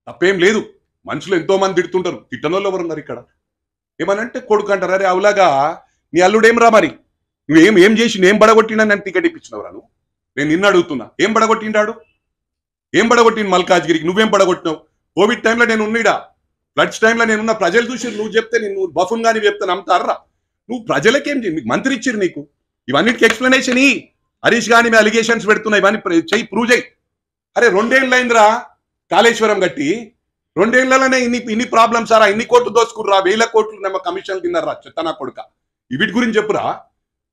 తప్పేం లేదు. మనుషులు ఎంతో మంది తిడుతుంటారు, తిట్టనోళ్ళు ఎవరు ఉన్నారు ఇక్కడ? ఏమనంటే కొడుకు అంటారు, అరే అవులాగా నీ అల్లుడేం రా మరి, నువ్వేం ఏం చేసి ఏం బడగొట్టినా నన్ను టికెట్ ఇప్పించినవరా నువ్వు? నేను నిన్ను అడుగుతున్నా, ఏం బడగొట్టిండాడు? ఏం బడగొట్టింది మల్కాజ్గిరికి? నువ్వేం బడగొట్టినావు? కోవిడ్ టైంలో నేను ఉన్నీడా, ఫ్లడ్స్ టైంలో నేనున్న, ప్రజలు చూసి నువ్వు చెప్తే నేను బఫున్ గాని చెప్తే నమ్ముతారా? నువ్వు ప్రజలకేం మంత్రి ఇచ్చిరు నీకు, ఇవన్నిటికి ఎక్స్ప్లెనేషన్ ఈ హరీష్ గాని మీ అలిగేషన్స్ పెడుతున్నాయి, ఇవన్నీ చెయ్యి, ప్రూవ్ చేయి. అరే 2 ఏళ్ళు అయిందిరా కాళేశ్వరం గట్టి, 2 ఏళ్లలోనే ఇన్ని ప్రాబ్లమ్స్ సారా, ఇన్ని కోట్లు దోసుకుర్రా, 1000 కోట్లు నమ్మ కమిషన్లు తిన్నారా చెత్తనా కొడుక. వీటి గురించి చెప్పురా,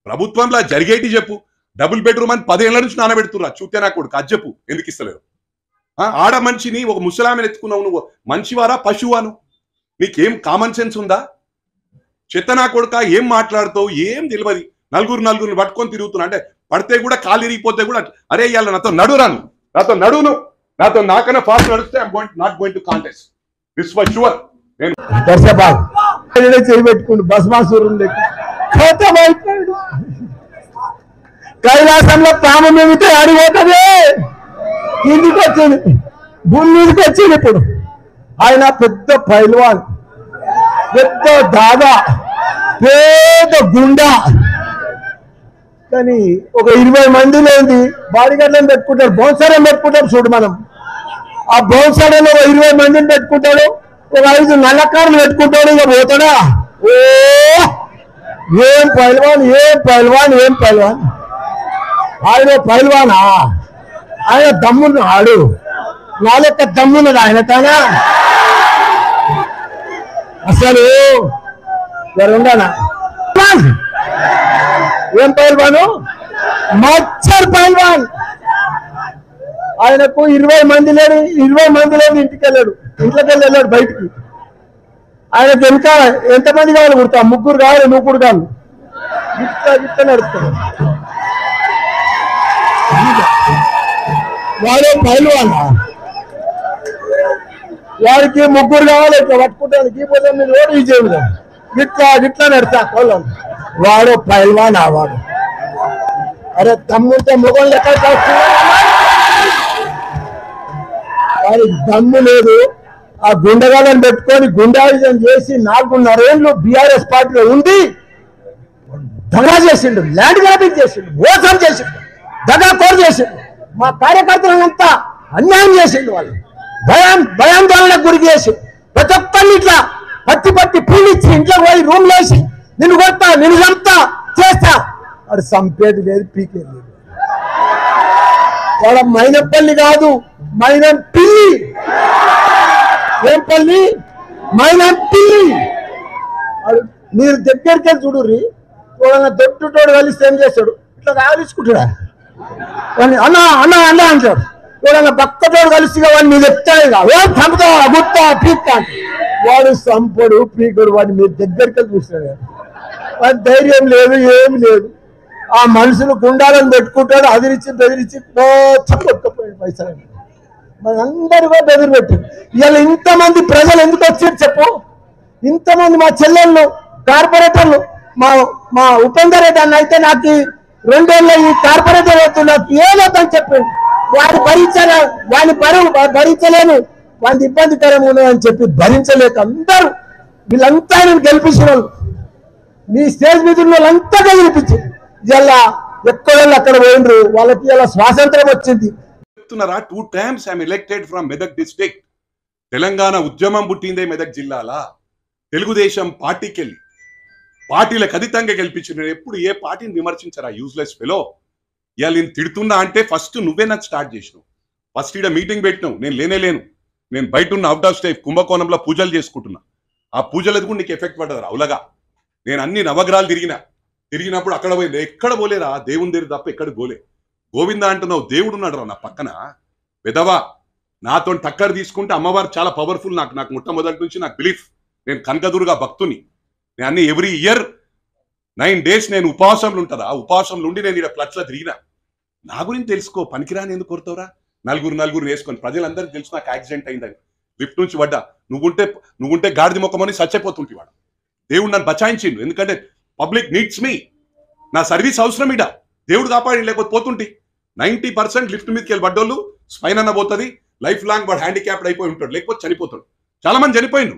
ప్రభుత్వంలో జరిగేటి చెప్పు. డబుల్ బెడ్రూమ్ అని 10 ఏళ్ల నుంచి నానబెడుతురా చూతేనా కొడుకు, అది చెప్పు ఎందుకు ఇస్తలేరు? ఆడ మనిషిని ఒక ముసలామెను ఎత్తుకున్నావు, నువ్వు మనిషివారా పశువాను? నీకేం కామన్ సెన్స్ ఉందా? చెత్తనా కొడుక, ఏం మాట్లాడుతావు? ఏం తెలియదు. నలుగురిని పట్టుకొని తిరుగుతున్నా అంటే, పడితే కూడా కాలు ఇరిగిపోతే కూడా, అరే ఇవాళ నాతో నడురాను, నాతో నడును, నాతో నాకన్నా ఫాస్ట్ నడిస్తే not going to contest, this for sure. నేను చేయబెట్టుకుంటూ బస్మాసూరు కైలాసంలో ప్రాణం ఏమితే అడిగిపోతుంది, కిందికి వచ్చింది, భూమి మీదకి వచ్చింది. ఇప్పుడు ఆయన పెద్ద పైల్వాన్, పెద్ద దాదా, పెద్ద గుండా, కానీ ఒక 20 మంది లేని బాడీగార్డ్లను పెట్టుకుంటారు, బౌన్సర్లను పెట్టుకుంటారు. చూడు మనం ఆ బౌన్సర్లను ఒక 20 మందిని పెట్టుకుంటాడు, ఒక 5 నల్లకారులు పెట్టుకుంటాడు, ఇక పోతాడా? ఓ ఏం పైల్వాన్, ఏం పైల్వాన్, ఏం పైల్వాన్. ఆయన పైల్వానా? ఆయన దమ్మున్నాడు, నా లెక్క దమ్మున్నది ఆయన తానా? అసలు ఉండనా? ఏం పైల్వాను? మచ్చర్ పైల్వాన్. ఆయనకు 20 మంది లేడు, 20 మంది లేదు, ఇంటికి వెళ్ళాడు, ఇంట్లోకి వెళ్ళాడు బయటికి. ఆయనకు వెనుక ఎంతమంది కావాలి కుడతా? 3 కావాలి, 3 కావాలి, గిట్ట నడుస్తాడు. వాడే పైల్వాన్, వాడికి 3 కావాలి, ఇట్లా పట్టుకుంటాను, గీపోతే మీరు రోడ్డు విజయం గిట్లా నడుస్తా కోళ్ళం. వాడు పైల్వాన్ వాడు. అరే దమ్ముంటే మొగం లెక్క, వాడికి దమ్ము లేదు. ఆ గుండగాలను పెట్టుకొని గుండాయిజం చేసి 4.5 ఏళ్ళు బీఆర్ఎస్ పార్టీలో ఉండి దగా చేసిండు, ల్యాండ్ గ్రాబింగ్ చేసిండు, మోసం చేసిండు, దగా కోరు చేసిండు, మా కార్యకర్తలంతా అన్యాయం చేసిండు. వాళ్ళు భయాందోళనకు గురి చేసి ప్రతి ఒక్కరిని ఇట్లా పట్టి పీలిచ్చి ఇంట్లో పోయి రూమ్ లేసి నిన్ను కొడతా, నిన్ను చంపుతా, చేస్తా. వాడు చంపేది లేదు, పీకేది లేదు. వాడు మైనపల్లి కాదు, మైనం పిల్లి. ఏం పల్లి? మైనం పిల్లి. మీరు దగ్గరికి వెళ్ళి చూడుర్రి, దొట్టుటోడు కలిస్తే ఏం చేస్తాడు? ఇట్లా కాలుచుకుంటాడా? అన్నా అన్నా అన్నా అంటాడు. వాడు పక్కతోడు కలిసి వాడిని మీరు ఎత్తాడు, చంపుతావా, గుత్తా, పీక్తా. వాడు సంపడు, పీకుడు. వాడిని మీరు దగ్గరికి వెళ్ళి చూస్తాడు. వాడి ధైర్యం లేదు, ఏమి లేదు. ఆ మనుషులు గుండాలను పెట్టుకుంటాడు, అదిరిచ్చి బెదిరించి కొట్టుకుపోయాడు పైసలు. మన అందరూ కూడా బెదిరి పెట్టారు. ఇవాళ ఇంతమంది ప్రజలు ఎందుకు వచ్చారు చెప్పు? ఇంతమంది మా చెల్లెళ్ళు, కార్పొరేటర్లు, మా ఉపేందర్ రెడ్డి అన్న అయితే నాకు 2 ఏళ్ళ ఈ కార్పొరేటర్ అవుతుంది, నాకు ఏదవుతుందని చెప్పండి. వాడిని భరించలేను, వాడిని ఇబ్బందికరంగా ఉన్నదని చెప్పి భరించలేక అందరూ వీళ్ళంతా నేను గెలిపించిన వాళ్ళు, మీ స్టేజ్ మీద ఉన్న వాళ్ళంతా గెలిపించి ఇలా ఎక్కడోళ్ళు అక్కడ పోయినరు. వాళ్ళకి ఇలా స్వాతంత్రం వచ్చింది. 2 times I'm elected from Medak district. Telangana ఉద్యమం పుట్టిందే మెదక్ జిల్లాలా. తెలుగుదేశం పార్టీకి వెళ్ళి పార్టీలకు అతీతంగా గెలిపించిన ఎప్పుడు ఏ పార్టీని విమర్శించరా? Useless fellow. ఇవాళ నేను తిడుతున్నా అంటే ఫస్ట్ నువ్వే నాకు స్టార్ట్ చేసినావు. ఫస్ట్ ఇక్కడ మీటింగ్ పెట్టినావు, నేను లేను, నేను బయట ఉన్న అవుట్ ఆఫ్ స్టేట్ కుంభకోణంలో పూజలు చేసుకుంటున్నా. ఆ పూజలకు కూడా నీకు ఎఫెక్ట్ పడ్డదా? అవులగా నేను అన్ని నవగ్రహాలు తిరిగినప్పుడు అక్కడ పోయింది, ఎక్కడ పోలేరా? దేవుని దగ్గర తప్ప ఎక్కడికి పోలే. గోవింద అంటున్నావు, దేవుడు ఉన్నాడు రా నా పక్కన. పెదవా నాతో టక్కర్ తీసుకుంటే అమ్మవారు చాలా పవర్ఫుల్. నాకు మొట్టమొదటి నుంచి నాకు బిలీఫ్. నేను కనకదుర్గా భక్తుని. నేను అన్ని ఎవ్రీ ఇయర్ 9 days నేను ఉపవాసంలో ఉంటారా, ఉపవాసంలో ఉండి నేను ఇక్కడ ఫ్లడ్స్లో తిరిగినా. నా గురించి తెలుసుకో, పనికిరాని ఎందుకు కొడతావురా? నలుగురు వేసుకొని ప్రజలందరికీ తెలుసు నాకు యాక్సిడెంట్ అయిందని, లిఫ్ట్ నుంచి పడ్డా. నువ్వుంటే గాడిది మొక్కమని చచ్చిపోతుంటే వాడు. దేవుడు నన్ను బచాయించిండు, ఎందుకంటే పబ్లిక్ నీడ్స్ మీ. నా సర్వీస్ అవసరం ఇడ. దేవుడు కాపాడి, లేకపోతే పోతుంటే 90% లిఫ్ట్ మీదకి వెళ్ళి పడ్డోళ్ళు స్పైన్ అన్న పోతుంది, లైఫ్ లాంగ్ వాడు హ్యాండిక్యాప్డ్ అయిపోయి ఉంటాడు, లేకపోతే చనిపోతాడు. చాలా మంది చనిపోయిండు.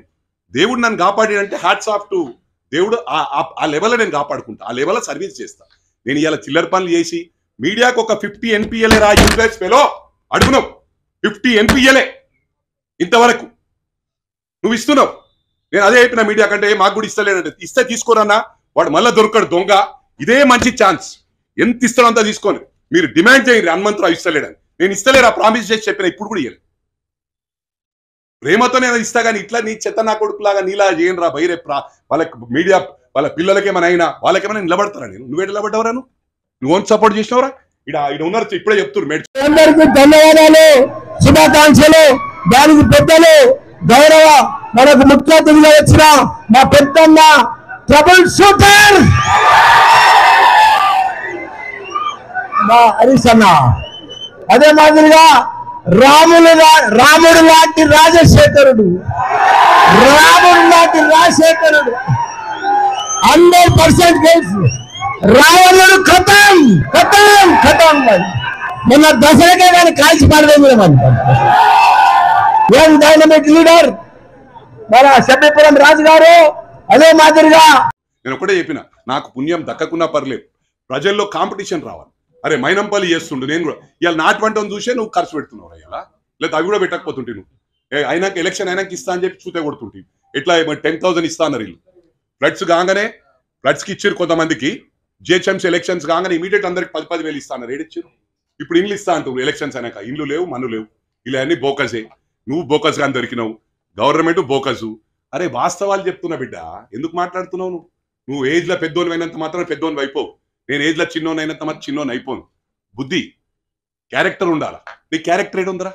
దేవుడు నన్ను కాపాడాడంటే హ్యాట్స్ ఆఫ్ టు దేవుడు. ఆ లెవెల్లో నేను కాపాడుకుంటా, ఆ లెవెల్లో సర్వీస్ చేస్తా. నేను ఇలా చిల్లర పనులు చేసి మీడియాకు ఒక 50 NPLA రా యూజ్లెస్ ఫెలో అడుగున్నావు. 50 NPLA ఇంతవరకు నువ్వు ఇస్తున్నావు. నేను అదే చెప్పిన మీడియా కంటే మాకు కూడా ఇస్తలేనంటే, ఇస్తే తీసుకోరన్నా, వాడు మళ్ళీ దొరకడు దొంగ. ఇదే మంచి ఛాన్స్, ఎంత ఇస్తాడో అంతా తీసుకొని మీరు డిమాండ్ చేయండి. హనుమంతరావు ఇస్తలేడని నేను ఇస్తలేరా, ప్రామిస్ చేసి చెప్పిన, ఇప్పుడు కూడా ఇయ్యలేదు. ప్రేమతో నేను ఇస్తా, కానీ ఇట్లా నీ చెత్త నా కొడుకులాగా నీలా చేయను రా బైరే. వాళ్ళకి మీడియా వాళ్ళ పిల్లలకేమైనా అయినా వాళ్ళకేమైనా నిలబడతారా? నువ్వేట నిలబడ్డవరా? నువ్వు ఓన్ సపోర్ట్ చేసినవరా? ఇక్కడ ఉన్నారు, ఇప్పుడే చెప్తున్నారు. అందరికీ ధన్యవాదాలు, శుభాకాంక్షలు. దానికి పెద్దలు గౌరవ మనకు ముఖ్య అతిథిగా వచ్చిన మా పెద్దన్న ట్రబుల్ షూటర్ మా హరీష్ అన్న, అదే మాదిరిగా రాముడు లాంటి రాజశేఖరుడు, రాముడు లాంటి రాజశేఖరుడు 100% గెలుసు. రావణుడు ఖతం ఖతం ఖతం. మొన్న దసరాకే కానీ కాల్చి పడలేదు. ఏం డైనమిక్ లీడర్ మన శబరిపురం రాజు గారు. అదే మాదిరిగా నేను ఒకటే చెప్పిన, నాకు పుణ్యం దక్కకున్నా పర్లేదు, ప్రజల్లో కాంపిటీషన్ రావాలి. అరే మైనంపల్లి చేస్తుండు, నేను కూడా ఇవాళ నాటువంటి చూసే నువ్వు ఖర్చు పెడుతున్నావు ఇలా, లేదా అవి కూడా పెట్టకపోతుంటే నువ్వు అయినాక ఎలక్షన్ అయినాక ఇస్తా అని చెప్పి చూతే కొడుతుంటే ఎట్లా 10,000 ఇస్తా అన్నారు వీళ్ళు. ఫ్లడ్స్ కాగానే ఫ్లడ్స్కి ఇచ్చారు కొంతమందికి, జిహెచ్ఎంసీ ఎలక్షన్స్ కాగానే ఇమీడియట్ అందరికి 10,000 ఇస్తా అన్నారు. ఏడిచ్చారు? ఇప్పుడు ఇండ్లు ఇస్తా అంటారు ఎలక్షన్స్ అయినాక. ఇండ్లు లేవు, మన్ను లేవు, ఇలా అన్ని బోకసే. నువ్వు బోకస్ కానీ దొరికినావు, గవర్నమెంట్ బోకసు. అరే వాస్తవాలు చెప్తున్నా బిడ్డ, ఎందుకు మాట్లాడుతున్నావు నువ్వు? నువ్వు ఏజ్లో పెద్దోని అయినంత మాత్రం పెద్దోని అయిపోవు, నేను ఏజ్లో చిన్నోని అయినంత మాత్రం చిన్నోని అయిపోను. బుద్ధి క్యారెక్టర్ ఉండాలా. నీ క్యారెక్టర్ ఏడు ఉందరా?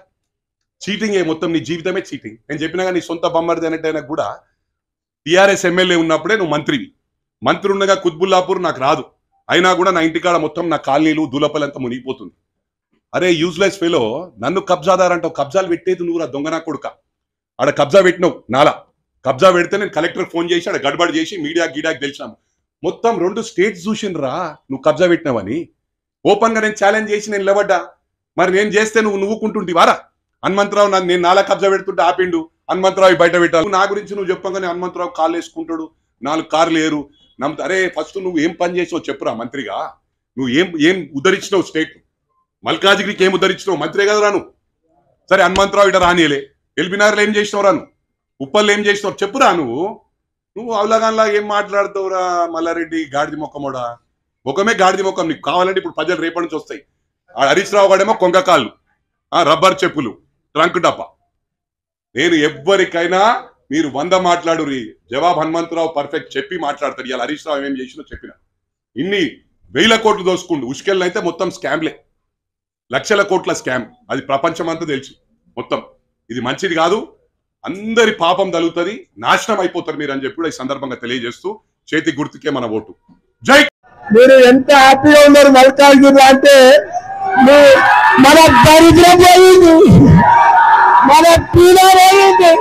చీటింగ్ మొత్తం, నీ జీవితమే చీటింగ్. నేను చెప్పినా కానీ నీ సొంత బొమ్మరిది అనేటైనా కూడా టీఆర్ఎస్ ఎమ్మెల్యే ఉన్నప్పుడే నువ్వు మంత్రివి. మంత్రి ఉండగా కుత్బుల్లాపూర్ నాకు రాదు, అయినా కూడా నా ఇంటికాడ మొత్తం నా కాలనీలు దూలపల్లంతా మునిగిపోతుంది. అరే యూజ్లెస్ ఫెలో, నన్ను కబ్జాదారంటావు. కబ్జాలు పెట్టేది నువ్వు రా దొంగనా కొడుక. ఆడ కబ్జా పెట్టినావు, నాలా కబ్జా పెడితే నేను కలెక్టర్ ఫోన్ చేసి ఆడ గడబడి చేసి మీడియా గీడాకి తెలిసినాము. మొత్తం 2 స్టేట్స్ చూసిండ్రా నువ్వు కబ్జా పెట్టినావని. ఓపెన్ గా నేను ఛాలెంజ్ చేసి నేను నిలబడ్డా. మరి నేను చేస్తే నువ్వుకుంటుంటి వారా? హనుమంతరావు నేను నాలా కబ్జా పెడుతుంటే ఆపిండు, హనుమంతరావు బయట పెట్టావు. నా గురించి నువ్వు చెప్పగానే హనుమంతరావు కాళ్ళు వేసుకుంటాడు, 4 కార్లు లేరు నమ్ముతా. అరే ఫస్ట్ నువ్వు ఏం పని చేసావు చెప్పురా మంత్రిగా. నువ్వు ఏం ఉద్ధరించినావు స్టేట్? మల్కాజిగిరికి ఏం ఉద్ధరించినావు? మంత్రే కదా రాను. సరే హనుమంతరావు ఇట రానియలే, ఎల్బినార్లు ఏం చేసినావు రాను, ఉప్పల్లో ఏం చేసినావు చెప్పురా. నువ్వు అవలాగాన్లా ఏం మాట్లాడుతావురా మల్లారెడ్డి? గాడిది మొక్కమోడా, ముఖమే గాడిది ముఖం. నీకు కావాలంటే ఇప్పుడు ప్రజలు రేపటి నుంచి వస్తాయి. హరీష్ రావు గాడేమో కొంగకాళ్ళు, రబ్బర్ చెప్పులు, ట్రంక్ డబ్బా. నేను ఎవ్వరికైనా మీరు 100 మాట్లాడు జవాబు హనుమంతరావు పర్ఫెక్ట్ చెప్పి మాట్లాడతాడు. ఇలా హరీష్ రావు ఏమేం చేసినో చెప్పిన. ఇన్ని 1000 కోట్లు దోసుకుండు. ఉష్కెళ్ళని అయితే మొత్తం స్కామ్లే, లక్షల కోట్ల స్కామ్. అది ప్రపంచం అంతా తెలుసు మొత్తం. ఇది మంచిది కాదు, అందరి పాపం తగులుతుంది, నాశనం అయిపోతారు మీరు అని చెప్పి కూడా ఈ సందర్భంగా తెలియజేస్తూ చేతి గుర్తుకే మన ఓటు. జై. మీరు ఎంత హ్యాపీగా ఉన్నారు మల్కాజ్గిరి అంటే, మన దరిద్రం పోయింది, మన పీడ పోయింది,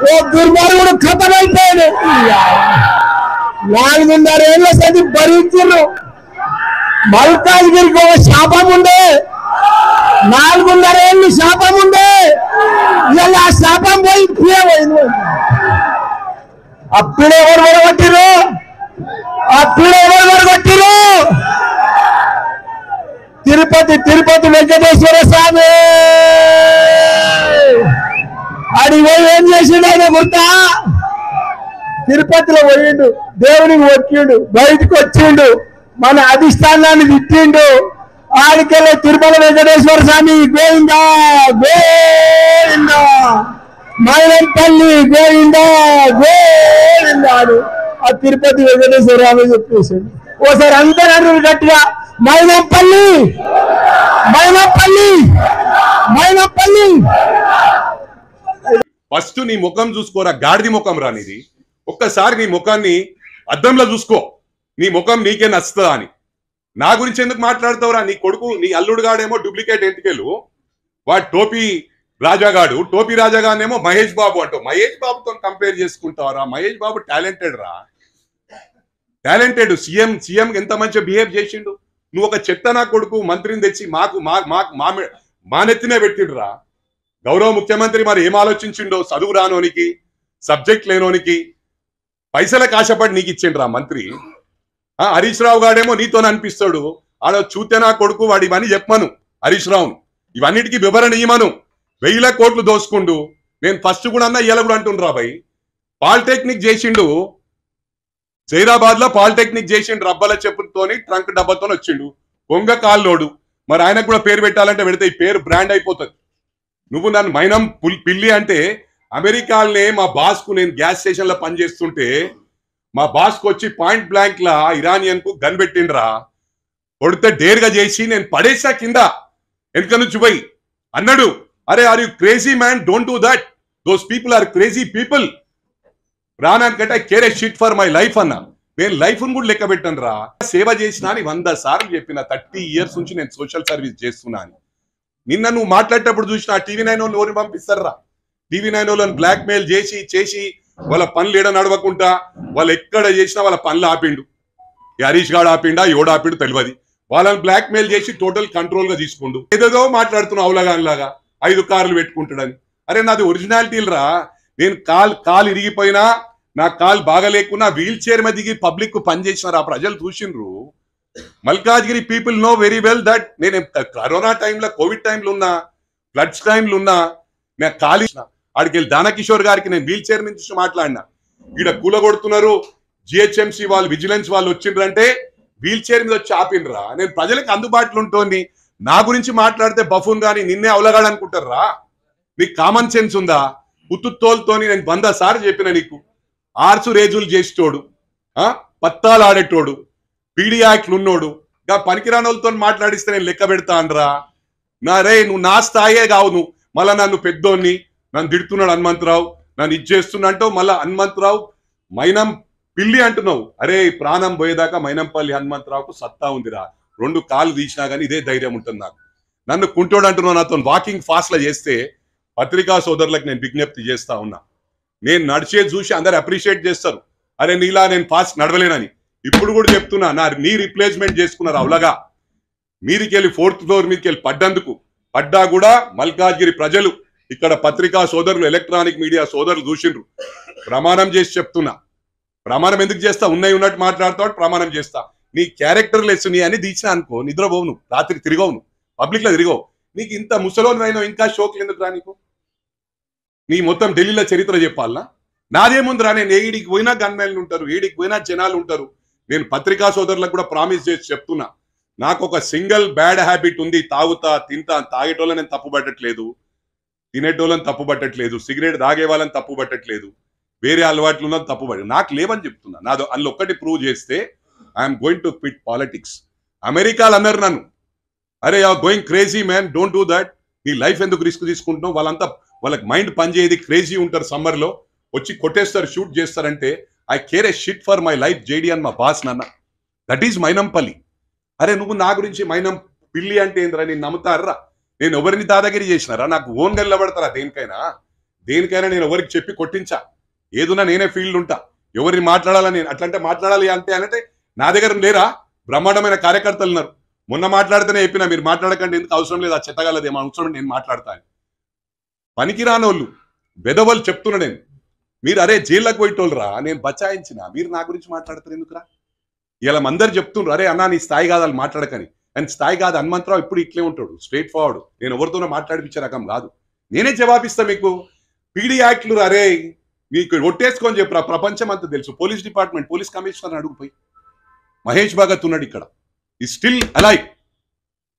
ఓ దుర్మార్గుడు ఖతమైపోయాడు. 4.5 ఏళ్ళ సది భరించారు. మల్కాజ్గిరికి ఒక శాపం ఉండే, 4.5 ఏళ్ళు శాపం ఉండే, ఇలా ఆ శాపం పోయి పీడ పోయింది. ఆ పీడ ఎవరు పడగొట్టిరు? ఆ పీడ ఎవరు పడగొట్టిరు? తిరుపతి వెంకటేశ్వర స్వామి. అడిగి పోయి ఏం చేసిండు ఆయన గుర్తా? తిరుపతిలో పోయిండు, దేవునికి వచ్చిండు, బయటకు వచ్చిండు, మన అధిష్టానాన్ని తిట్టిండు. ఆడికెళ్ళి తిరుపతి వెంకటేశ్వర స్వామి గోవిందా గోవిందా, మైనంపల్లి గోవిందా గోవిందాడు. ఆ తిరుపతి వెంకటేశ్వర స్వామి చెప్పేసాడు. ఓసారి అందరూ గట్టిగా మైనంపల్లి మైనంపల్లి మైనంపల్లి. ఫస్ట్ నీ ముఖం చూసుకోరా, గాడిది ముఖం రానిది. ఒక్కసారి నీ ముఖాన్ని అద్దంలో చూసుకో, నీ ముఖం నీకే నచ్చుతుందా అని. నా గురించి ఎందుకు మాట్లాడతావురా? నీ కొడుకు, నీ అల్లుడు గాడేమో డూప్లికేట్ ఎంటికెళ్ళు, వాడు టోపీ రాజాగాడు. టోపీ రాజాగానేమో మహేష్ బాబు అంటావు. మహేష్ బాబుతో కంపేర్ చేసుకుంటావరా? మహేష్ బాబు టాలెంటెడ్ రా, టాలెంటెడ్. సీఎం ఎంత మంచిగా బిహేవ్ చేసిండు. నువ్వు ఒక చెత్త నా కొడుకు మంత్రిని తెచ్చి మానెత్తినే పెట్టిండ్రా. గౌరవ ముఖ్యమంత్రి మరి ఏం ఆలోచించిండో, చదువు రానోనికి, సబ్జెక్ట్ లేనోనికి పైసలకు ఆశపడి నీకు ఇచ్చిండ్రా మంత్రి. హరీష్ రావు గాడేమో నీతో అనిపిస్తాడు, ఆడ చూతే నా కొడుకు వాడి ఇవన్నీ చెప్పమను హరీష్ రావును, ఇవన్నిటికీ వివరణ ఇయ్యమను. 1000 కోట్లు దోసుకుండు. నేను ఫస్ట్ కూడా అన్నా ఇయ్యాల కూడా అంటుండ్రా భయ్. పాలిటెక్నిక్ చేసిండు, జైరాబాద్ లో పాలిటెక్నిక్ చేసిండు, రబ్బల చెప్పుతోని ట్రంక్ డబ్బాతో వచ్చిండు, కొంగ కాల్లోడు. మరి ఆయనకు కూడా పేరు పెట్టాలంటే పెడితే ఈ పేరు బ్రాండ్ అయిపోతుంది. నువ్వు నన్ను మైనం పిల్లి అంటే, అమెరికాలోనే మా బాస్ కు నేను గ్యాస్ స్టేషన్ లో పనిచేస్తుంటే మా బాస్ కు వచ్చి పాయింట్ బ్లాంక్ లా ఇరానియన్ కు గన్ పెట్టిండ్రా. కొడితే డేర్గా చేసి నేను పడేసా కింద వెనక నుంచి పోయి. అన్నాడు, అరే are you crazy man, don't do that, those people are crazy people. ప్రాణానికంటే I care a shit for my life అన్నా. నేను లైఫ్ కూడా లెక్క పెట్టను రా. సేవ చేసినా అని 100 సార్లు చెప్పిన. 30 years నుంచి నేను సోషల్ సర్వీస్ చేస్తున్నా అని. నిన్న నువ్వు మాట్లాడేటప్పుడు చూసిన TV9 వాళ్ళు నోరు పంపిస్తారా? TV9 వాళ్ళని బ్లాక్ మెయిల్ చేసి వాళ్ళ పనులు ఏడ నడవకుండా వాళ్ళు ఎక్కడ చేసినా వాళ్ళ పనులు ఆపిండు. హరీష్ గాడు ఆపిండా, ఎవడు ఆపిండు తెలియదు. వాళ్ళని బ్లాక్ మెయిల్ చేసి టోటల్ కంట్రోల్ గా తీసుకుండు. ఏదేదో మాట్లాడుతున్నావు అవులగానిలాగా 5 కార్లు పెట్టుకుంటాడని. అరే నాది ఒరిజినాలిటీలు రా. నేను కాలు ఇరిగిపోయినా, నా కాలు బాగలేకున్నా వీల్ చైర్ మీద దిగి పబ్లిక్ కు పనిచేసినారు. ఆ ప్రజలు చూసిండ్రు. Malkajgiri people know very well that నేను కరోనా టైంలో, కోవిడ్ టైంలో ఉన్నా, ఫ్లడ్స్ టైంలో ఉన్నా, నేను ఖాళీ ఆడికి వెళ్ళి దానకిషోర్ గారికి నేను వీల్ చైర్ నుంచి మాట్లాడినా. ఈడ కూలగొడుతున్నారు, GHMC వాళ్ళు, విజిలెన్స్ వాళ్ళు వచ్చిండ్రంటే వీల్ చైర్ మీద వచ్చి ఆపిండ్రా. నేను ప్రజలకు అందుబాటులో ఉంటుంది. నా గురించి మాట్లాడితే బఫూన్ గాని నిన్నే అవలగాడు అనుకుంటారా? నీకు కామన్ సెన్స్ ఉందా? ఉత్తుతోలుతోని నేను 100 సార్లు చెప్పిన నీకు. ఆర్సు రేజులు చేసేటోడు, పత్తాలు ఆడేటోడు, పీడీ యాక్ట్లు ఉన్నోడు, ఇంకా పనికిరాని వాళ్ళతో మాట్లాడిస్తే నేను లెక్క పెడతా అనరా. నువ్వు నా స్థాయే కావు. నువ్వు మళ్ళా నన్ను పెద్దోన్ని, నన్ను తిడుతున్నాడు హనుమంతరావు, నన్ను ఇది చేస్తున్నా అంటావు. మళ్ళా హనుమంతరావు మైనం పిల్లి అంటున్నావు. అరే ప్రాణం పోయేదాకా మైనంపల్లి హనుమంతరావుకు సత్తా ఉందిరా. 2 కాళ్ళు తీసినా కానీ ఇదే ధైర్యం ఉంటుంది నాకు. నన్ను కుంటోడు అంటున్నావు. నాతో వాకింగ్ ఫాస్ట్ లా చేస్తే పత్రికా సోదరులకు నేను విజ్ఞప్తి చేస్తా ఉన్నా. నేను నడిచేది చూసి అందరు అప్రిషియేట్ చేస్తారు. అరే నీలా నేను ఫాస్ట్ నడవలేనని. ఇప్పుడు కూడా చెప్తున్నా, నీ రీప్లేస్మెంట్ చేసుకున్నారు అవలగా. మీదికెళ్ళి 4th ఫ్లోర్ మీదకెళ్ళి పడ్డా కూడా మల్కాజ్గిరి ప్రజలు, ఇక్కడ పత్రికా సోదరులు, ఎలక్ట్రానిక్ మీడియా సోదరులు చూసిండ్రు. ప్రమాణం చేసి చెప్తున్నా. ప్రమాణం ఎందుకు చేస్తా? ఉన్నట్టు మాట్లాడతాడు, ప్రమాణం చేస్తా. నీ క్యారెక్టర్ లెస్ నీ అని తీసినా అనుకో, నిద్రపోవు నువ్వు, రాత్రి తిరగవు, నువ్వు పబ్లిక్ లో తిరగవు. నీకు ఇంత ముసలోనైనా ఇంకా షోక్లు ఎందుకు రా నీకు? నీ మొత్తం ఢిల్లీలో చరిత్ర చెప్పాలనా? నాదేముందిరా, నేను ఏడికి పోయినా గన్మెన్లు ఉంటారు, ఏడికి పోయినా జనాలు ఉంటారు. నేను పత్రికా సోదరులకు కూడా ప్రామిస్ చేసి చెప్తున్నా, నాకు ఒక సింగిల్ బ్యాడ్ హ్యాబిట్ ఉంది. తాగుతా, తింటా. తాగేటోళ్ళని నేను తప్పు పట్టట్లేదు, తినేటోళ్ళని తప్పు పట్టట్లేదు, సిగరెట్ తాగే వాళ్ళని తప్పు పట్టట్లేదు, వేరే అలవాట్లు ఉన్నది తప్పు పట్ట నాకు లేవని చెప్తున్నా. నాది అందులో ఒక్కటి ప్రూవ్ చేస్తే I'm going to quit politics. అమెరికాలు అన్నారు నన్ను, అరే you are going crazy man, don't do that. నీ లైఫ్ ఎందుకు రిస్క్ తీసుకుంటున్నావు? వాళ్ళకి మైండ్ పనిచేయది, క్రేజీ ఉంటారు. సమ్మర్లో వచ్చి కొట్టేస్తారు, షూట్ చేస్తారంటే I care a shit for my life JD అని మా బాస్ నాన్న. That is Mynampally. అరే నువ్వు నా గురించి మైనం పిల్లి అంటే ఏంద్రా? నేను నమ్ముతారా? నేను ఎవరిని దాదాగిరి చేసినారా? నాకు ఓన్ నిలబడతారా? దేనికైనా నేను ఎవరికి చెప్పి కొట్టించా. ఏదున్నా నేనే ఫీల్డ్ ఉంటా. ఎవరిని మాట్లాడాలని అట్లంటే మాట్లాడాలి అంటే నా దగ్గర లేరా? బ్రహ్మాండమైన కార్యకర్తలు ఉన్నారు. మొన్న మాట్లాడితేనే చెప్పినా, మీరు మాట్లాడకండి, ఎందుకు అవసరం లేదు, ఆ చెత్తగాలది ఏమో అవసరం, నేను మాట్లాడతాను. పనికిరానోళ్ళు బెదవలు చెప్తున్నా నేను. మీరు అరే జైల్లోకి పోయేటోళ్ళరా, నేను బచాయించిన, మీరు నా గురించి మాట్లాడతారు ఎందుకురా? ఇలా అందరు చెప్తుండ్రు, అరే అన్నా నీ స్థాయి కాదు వాళ్ళు మాట్లాడకని. అని స్థాయి కాదు. హనుమంతరావు ఇప్పుడు ఇట్లే ఉంటాడు, స్ట్రైట్ ఫార్వర్డ్. నేను ఎవరితోనో మాట్లాడిపించే రకం కాదు. నేనే జవాబిస్తా మీకు. పీడీ యాక్ట్లు అరే మీకు ఒట్టేసుకొని చెప్పరా, ప్రపంచం అంతా తెలుసు. పోలీస్ డిపార్ట్మెంట్, పోలీస్ కమిషనర్ అడుగుపోయి. మహేష్ భగత్ ఉన్నాడు ఇక్కడ, ఈ స్టిల్ అలైవ్.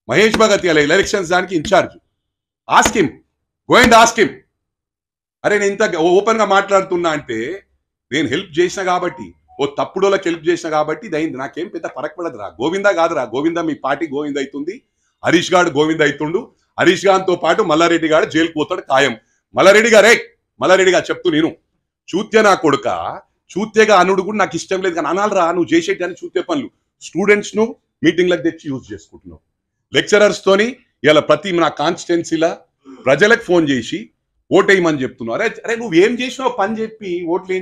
మహేష్ భగత్ ఇలా ఎలక్షన్స్ దానికి in charge. Ask him, go and ask him. అరే నేను ఇంత ఓపెన్ గా మాట్లాడుతున్నా అంటే నేను హెల్ప్ చేసిన కాబట్టి, ఓ తప్పుడోళ్ళకి హెల్ప్ చేసిన కాబట్టి ఇది అయింది. నాకేం పెద్ద ఫరక్ పడదురా. గోవిందా కాదురా, గోవిందా మీ పార్టీ గోవింద అవుతుంది, హరీష్ గారు గోవింద అవుతుండు. హరీష్ గారితో పాటు మల్లారెడ్డి గారు జైలుకు పోతాడు ఖాయం. మల్లారెడ్డి గారు చెప్తూ నేను చూత్య నా కొడుక, చూత్యగా అనుడు కూడా నాకు ఇష్టం లేదు. కానీ అనాలరా, నువ్వు చేసేటి అని చూత్య పనులు స్టూడెంట్స్ ను మీటింగ్లకు తెచ్చి యూజ్ చేసుకుంటున్నావు. లెక్చరర్స్ తోని ఇలా ప్రతి నా కాన్స్టిట్యున్సీలా ప్రజలకు ఫోన్ చేసి ఓటేయమని చెప్తున్నావు. అరే నువ్వు ఏం చేసినావు పని చెప్పి ఓట్లు